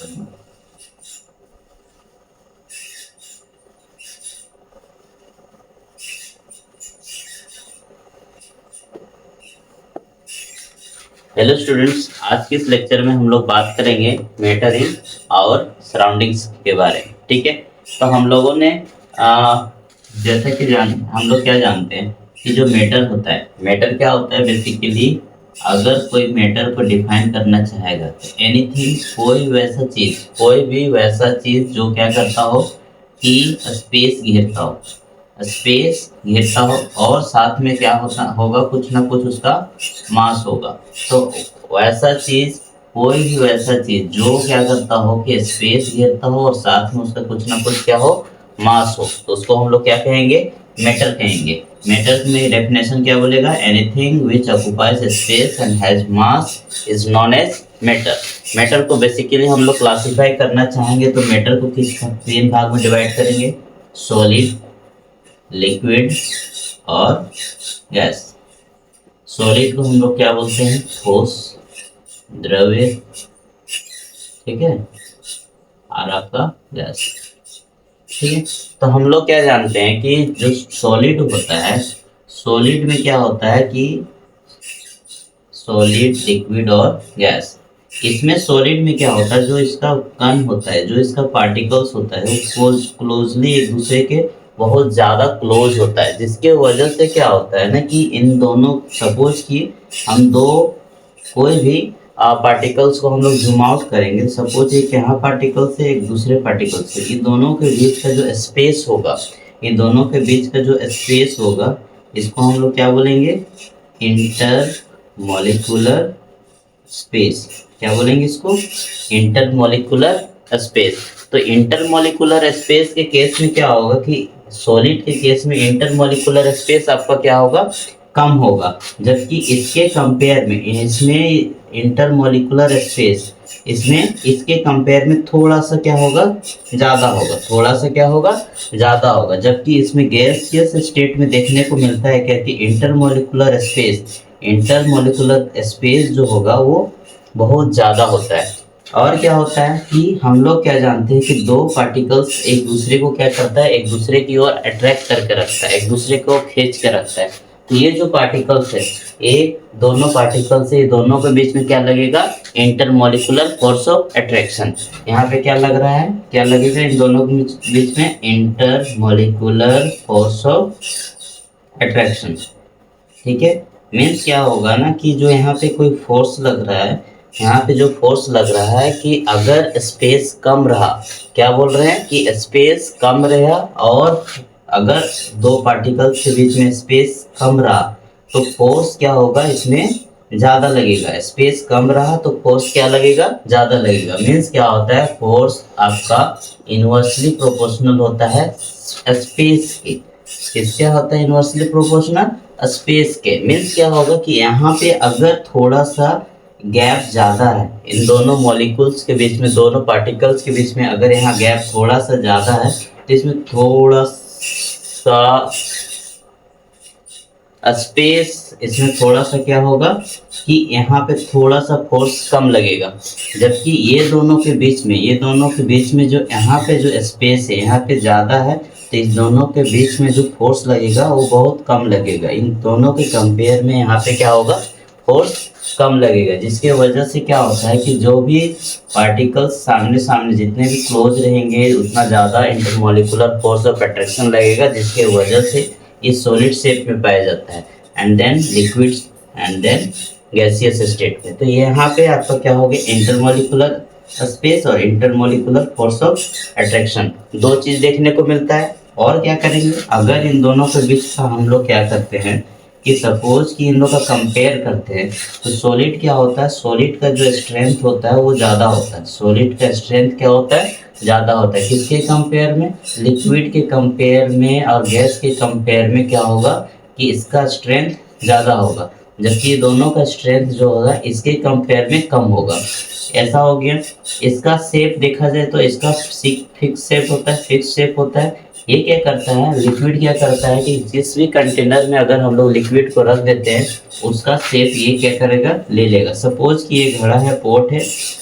Hello students, आज के इस लेक्चर में हम लोग बात करेंगे मैटर इन और सराउंडिंग्स के बारे में। ठीक है, तो हम लोगों ने जैसा कि हम लोग क्या जानते हैं कि जो मैटर होता है, मैटर क्या होता है बेसिकली, अगर कोई मैटर को डिफाइन करना चाहेगा तो एनीथिंग, कोई भी वैसा चीज जो क्या करता हो कि स्पेस घेरता हो, स्पेस घेरता हो और साथ में क्या होता होगा, कुछ ना कुछ उसका मास होगा। तो वैसा चीज, कोई भी वैसा चीज जो क्या करता हो कि स्पेस घेरता हो और साथ में उसका कुछ ना कुछ क्या हो, मास हो, तो उसको हम लोग क्या कहेंगे, मेटर कहेंगे। मेटर में डेफिनेशन क्या बोलेगा, anything which occupies space and has mass is known as matter. Matter को बेसिकली हम लोग क्लासिफाई करना चाहेंगे तो मेटर को किस तीन भाग में डिवाइड करेंगे, सॉलिड, लिक्विड और गैस। सॉलिड को हम लोग क्या बोलते हैं, ठोस, द्रव्य, ठीक है, और आपका गैस। ठीक है, तो हम लोग क्या जानते हैं कि जो सॉलिड होता है, सॉलिड में क्या होता है कि सॉलिड, लिक्विड और गैस। इसमें सॉलिड में क्या होता है, जो इसका कण होता है, जो इसका पार्टिकल्स होता है वो क्लोजली एक दूसरे के बहुत ज़्यादा क्लोज होता है, जिसके वजह से क्या होता है ना कि इन दोनों, सपोज कि हम दो कोई भी पार्टिकल्स को हम लोग जूम आउट करेंगे, सपोज एक यहाँ पार्टिकल से एक दूसरे पार्टिकल से, इन दोनों के बीच का जो स्पेस होगा, इन दोनों के बीच का जो स्पेस होगा, इसको हम लोग क्या बोलेंगे, इंटर मॉलिक्यूलर स्पेस। क्या बोलेंगे इसको, इंटर मॉलिक्यूलर स्पेस। तो इंटर मॉलिक्यूलर स्पेस के केस में क्या होगा कि सॉलिड के केस में इंटर मॉलिक्यूलर स्पेस आपका क्या होगा, कम होगा, जबकि इसके कंपेयर में, इसमें इंटर मॉलिक्यूलर स्पेस, इसमें इसके कंपेयर में थोड़ा सा क्या होगा, ज़्यादा होगा, थोड़ा सा क्या होगा, ज़्यादा होगा। जबकि इसमें गैसियस स्टेट में देखने को मिलता है क्या कि इंटर मॉलिक्यूलर स्पेस जो होगा वो बहुत ज़्यादा होता है। और क्या होता है कि हम लोग क्या जानते हैं कि दो पार्टिकल्स एक दूसरे को क्या करता है, एक दूसरे की ओर अट्रैक्ट करके रखता है, एक दूसरे को खींच के रखता है। तो ये जो पार्टिकल्स है, एक दोनों पार्टिकल्स है, दोनों के बीच में क्या लगेगा, inter molecular force of attraction. यहाँ पे क्या लग रहा है, क्या लगेगा, इन दोनों के बीच में inter molecular force of attraction. ठीक है, मीन्स क्या होगा ना कि जो यहाँ पे कोई फोर्स लग रहा है, यहाँ पे जो फोर्स लग रहा है कि अगर स्पेस कम रहा, क्या बोल रहे हैं कि स्पेस कम रहा, और अगर दो पार्टिकल्स के बीच में स्पेस कम रहा तो फोर्स क्या होगा, इसमें ज़्यादा लगेगा। स्पेस कम रहा तो फोर्स क्या लगेगा, ज़्यादा लगेगा। मीन्स क्या होता है, फोर्स आपका इनवर्सली प्रोपोर्शनल होता है स्पेस के। किससे होता है, इनवर्सली प्रोपोर्शनल स्पेस के। मीन्स क्या होगा कि यहाँ पे अगर थोड़ा सा गैप ज़्यादा है इन दोनों मॉलिक्यूल्स के बीच में, दोनों पार्टिकल्स के बीच में, अगर यहाँ गैप थोड़ा सा ज़्यादा है तो इसमें थोड़ा सा स्पेस, इसमें थोड़ा सा क्या होगा कि यहाँ पे थोड़ा सा फोर्स कम लगेगा। जबकि ये दोनों के बीच में, ये दोनों के बीच में जो यहाँ पे जो स्पेस है यहाँ पे ज़्यादा है, तो इस दोनों के बीच में जो फोर्स लगेगा वो बहुत कम लगेगा। इन दोनों के कंपेयर में यहाँ पे क्या होगा, फोर्स कम लगेगा, जिसके वजह से क्या होता है कि जो भी पार्टिकल्स सामने सामने जितने भी क्लोज रहेंगे उतना ज़्यादा इंटरमॉलिक्यूलर फोर्स ऑफ अट्रैक्शन लगेगा, जिसके वजह से ये सॉलिड शेप में पाया जाता है, and then liquid, and then gaseous state में। तो यहाँ पे आपका क्या हो गया, इंटरमॉलिक्यूलर स्पेस और इंटरमॉलिक्यूलर फोर्स ऑफ अट्रैक्शन, दो चीज देखने को मिलता है। और क्या करेंगे, अगर इन दोनों के बीच का हम लोग क्या करते हैं कि सपोज कि इन लोग का कंपेयर करते हैं, तो सॉलिड क्या होता है, सॉलिड का जो स्ट्रेंथ होता है वो ज़्यादा होता है। सॉलिड का स्ट्रेंथ क्या होता है, ज़्यादा होता है। किसके कंपेयर में, लिक्विड के कंपेयर में और गैस के कंपेयर में क्या होगा कि इसका स्ट्रेंथ ज़्यादा होगा, जबकि दोनों का स्ट्रेंथ जो होगा इसके कंपेयर में कम होगा। ऐसा हो गया। इसका शेप देखा जाए तो इसका फिक्स शेप होता है, फिक्स शेप होता है, ये क्या करता है, लिक्विड क्या करता है कि जिस भी कंटेनर में अगर हम लोग लिक्विड को रख देते हैं उसका शेप ये क्या करेगा, ले लेगा। सपोज कि ये घड़ा है, पोट है,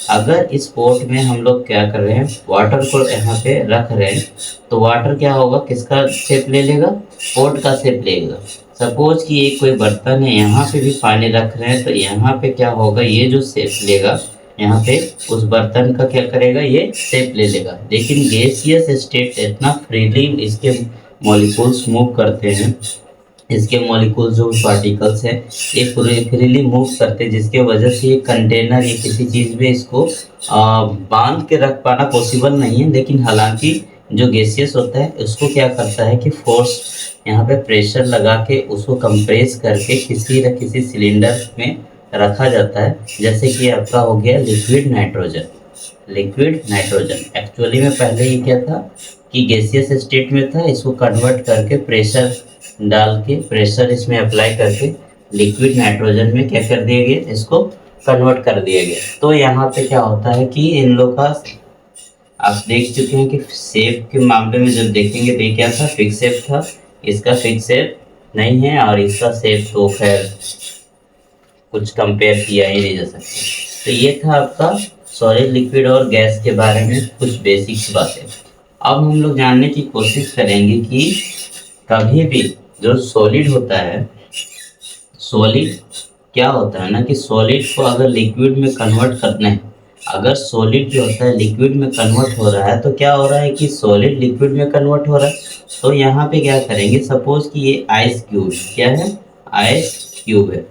अगर इस पोट में हम लोग क्या कर रहे हैं, वाटर को यहाँ पे रख रहे हैं, तो वाटर क्या होगा, किसका शेप ले लेगा, पोट का शेप लेगा। सपोज कि ये कोई बर्तन है, यहाँ पे भी पानी रख रहे हैं, तो यहाँ पे क्या होगा, ये जो शेप लेगा यहाँ पे उस बर्तन का क्या करेगा, ये शेप ले लेगा। लेकिन गैसियस स्टेट इतना फ्रीली इसके मॉलिक्यूल्स मूव करते हैं, इसके मॉलिक्यूल्स जो पार्टिकल्स हैं ये पूरे फ्रीली मूव करते हैं, जिसके वजह से ये कंटेनर या किसी चीज़ में इसको बांध के रख पाना पॉसिबल नहीं है। लेकिन हालांकि जो गैसियस होता है उसको क्या करता है कि फोर्स यहाँ पे प्रेशर लगा के उसको कंप्रेस करके किसी न किसी सिलेंडर में रखा जाता है। जैसे कि आपका हो गया liquid nitrogen. Liquid nitrogen actually में पहले ये क्या था कि गैसियस स्टेट में था, इसको कन्वर्ट करके प्रेशर डाल के, प्रेशर इसमें अप्लाई करके लिक्विड नाइट्रोजन में क्या कर दिया गया, इसको कन्वर्ट कर दिया गया। तो यहाँ पे क्या होता है कि इन लोग का आप देख चुके हैं कि शेप के मामले में जब देखेंगे तो ये क्या था, फिक्स शेप था, इसका फिक्स शेप नहीं है, और इसका शेप तो खैर कुछ कंपेयर किया ही नहीं जा सकता। तो ये था आपका सॉलिड, लिक्विड और गैस के बारे में कुछ बेसिक्स बातें। अब हम लोग जानने की कोशिश करेंगे कि कभी भी जो सॉलिड होता है, सॉलिड क्या होता है ना कि सॉलिड को अगर लिक्विड में कन्वर्ट करना है, अगर सॉलिड जो होता है लिक्विड में कन्वर्ट हो रहा है, तो क्या हो रहा है कि सॉलिड लिक्विड में कन्वर्ट हो रहा है। तो यहाँ पे क्या करेंगे, सपोज कि ये आइस क्यूब, क्या है, आइस क्यूब है,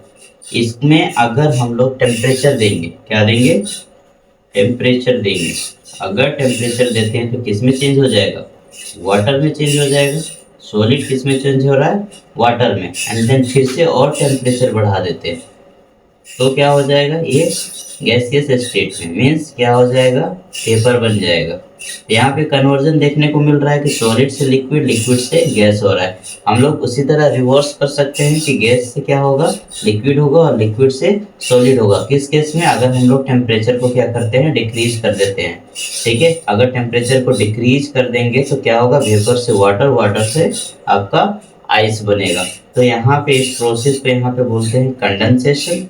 इसमें अगर हम लोग टेम्परेचर देंगे, क्या देंगे, टेम्परेचर देंगे। अगर टेम्परेचर देते हैं तो किस में चेंज हो जाएगा, वाटर में चेंज हो जाएगा। सॉलिड किस में चेंज हो रहा है, वाटर में। एंड देन फिर से और टेम्परेचर बढ़ा देते हैं तो क्या हो जाएगा, ये गैसियस स्टेट में, मीन्स क्या हो जाएगा, पेपर बन जाएगा। यहाँ पे कन्वर्जन देखने को मिल रहा है कि सॉलिड से लिक्विड, लिक्विड से गैस हो रहा है। हम लोग उसी तरह रिवर्स कर सकते हैं कि गैस से क्या होगा, लिक्विड होगा, और लिक्विड से सॉलिड होगा। किस केस में, अगर हम लोग टेम्परेचर को क्या करते हैं, डिक्रीज कर देते हैं। ठीक है, अगर टेम्परेचर को डिक्रीज कर देंगे तो क्या होगा, वेपर से वाटर, वाटर से आपका आइस बनेगा। तो यहाँ पे इस प्रोसेस को यहाँ पे बोलते हैं कंडेंसेशन,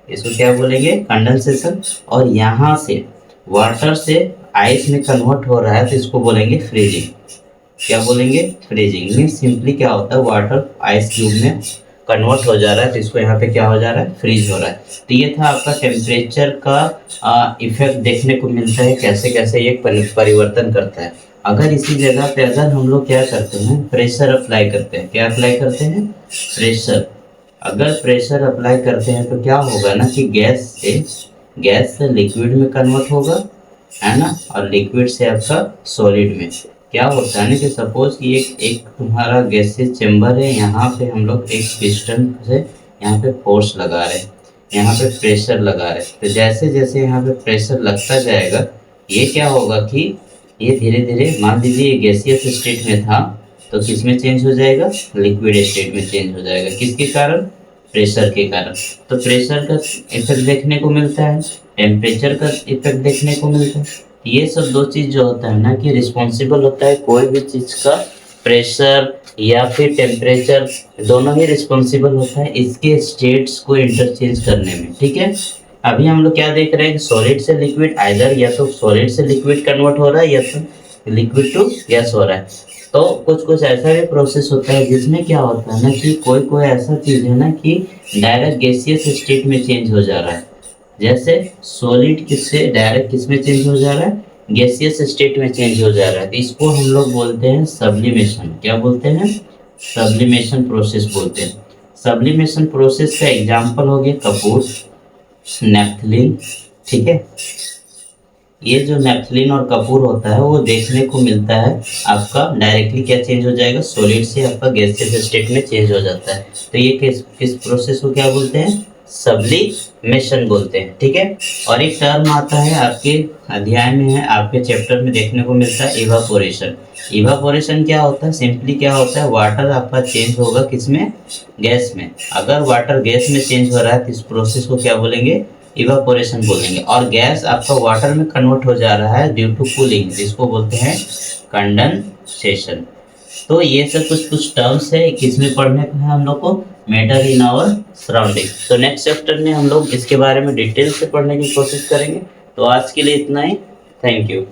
इसको क्या बोलेंगे, कंडेंसेशन। और यहाँ से वाटर से आइस में कन्वर्ट हो रहा है तो इसको बोलेंगे फ्रीजिंग। क्या बोलेंगे, फ्रीजिंग। में सिंपली क्या होता है, वाटर आइस क्यूब में कन्वर्ट हो जा रहा है तो इसको यहाँ पे क्या हो जा रहा है, फ्रीज हो रहा है। तो ये था आपका टेम्परेचर का इफेक्ट देखने को मिलता है, कैसे कैसे ये परिवर्तन करता है। अगर इसी जगह पे अगर हम लोग क्या करते हैं, प्रेशर अप्लाई करते हैं, क्या अप्लाई करते हैं, प्रेशर। अगर प्रेशर अप्लाई करते हैं तो क्या होगा ना कि गैस से लिक्विड में कन्वर्ट होगा, है ना, और लिक्विड से आपका सॉलिड में। क्या होता है ना कि सपोज कि एक तुम्हारा गैसेस चेम्बर है, यहाँ पे हम लोग एक पिस्टन से यहाँ पे फोर्स लगा रहे हैं, यहाँ पे प्रेशर लगा रहे हैं। तो जैसे जैसे यहाँ पे प्रेशर लगता जाएगा, ये क्या होगा कि ये धीरे धीरे, मान लीजिए ये गैसियस स्टेट में था तो किस में चेंज हो जाएगा, लिक्विड स्टेट में चेंज हो जाएगा। किसके कारण, प्रेशर के कारण। तो प्रेशर का इफेक्ट देखने को मिलता है, टेम्परेचर का इफेक्ट देखने को मिलता है। ये सब दो चीज़ जो होता है ना कि रिस्पॉन्सिबल होता है कोई भी चीज़ का, प्रेशर या फिर टेम्परेचर, दोनों ही रिस्पॉन्सिबल होता है इसके स्टेट्स को इंटरचेंज करने में। ठीक है, अभी हम लोग क्या देख रहे हैं, सॉलिड से लिक्विड, आइदर या तो सॉलिड से लिक्विड कन्वर्ट हो रहा है या तो लिक्विड टू गैस हो रहा है। तो कुछ कुछ ऐसा भी प्रोसेस होता है जिसमें क्या होता है ना कि कोई कोई ऐसा चीज़ है ना कि डायरेक्ट गैसियस स्टेट में चेंज हो जा रहा है। जैसे सॉलिड किससे डायरेक्ट किस में चेंज हो जा रहा है, गैसियस स्टेट में चेंज हो जा रहा है। तो इसको हम लोग बोलते हैं सब्लिमेशन। क्या बोलते हैं, सब्लिमेशन प्रोसेस बोलते हैं। सब्लिमेशन प्रोसेस का एग्जाम्पल हो गया कपूर, नेफ्थलीन। ठीक है, ये जो नेफ्थलीन और कपूर होता है वो देखने को मिलता है आपका डायरेक्टली क्या चेंज हो जाएगा, सॉलिड से आपका गैसियस स्टेट में चेंज हो जाता है। तो ये किस प्रोसेस को क्या बोलते हैं, सब्लिमेशन बोलते हैं। ठीक है, और एक टर्म आता है आपके अध्याय में है, आपके चैप्टर में देखने को मिलता है, इवापोरेशन। इवापोरेशन क्या होता है, सिंपली क्या होता है, वाटर आपका चेंज होगा किसमें, गैस में। अगर वाटर गैस में चेंज हो रहा है तो इस प्रोसेस को क्या बोलेंगे, इवापोरेशन बोलेंगे। और गैस आपका वाटर में कन्वर्ट हो जा रहा है ड्यू टू कूलिंग, जिसको बोलते हैं कंडेंसेशन। तो ये सब कुछ कुछ टर्म्स है, किसमें पढ़ने को है हम लोग को, मैटर इन आवर सराउंडिंग। तो नेक्स्ट चैप्टर में हम लोग इसके बारे में डिटेल से पढ़ने की कोशिश करेंगे। तो आज के लिए इतना ही, थैंक यू।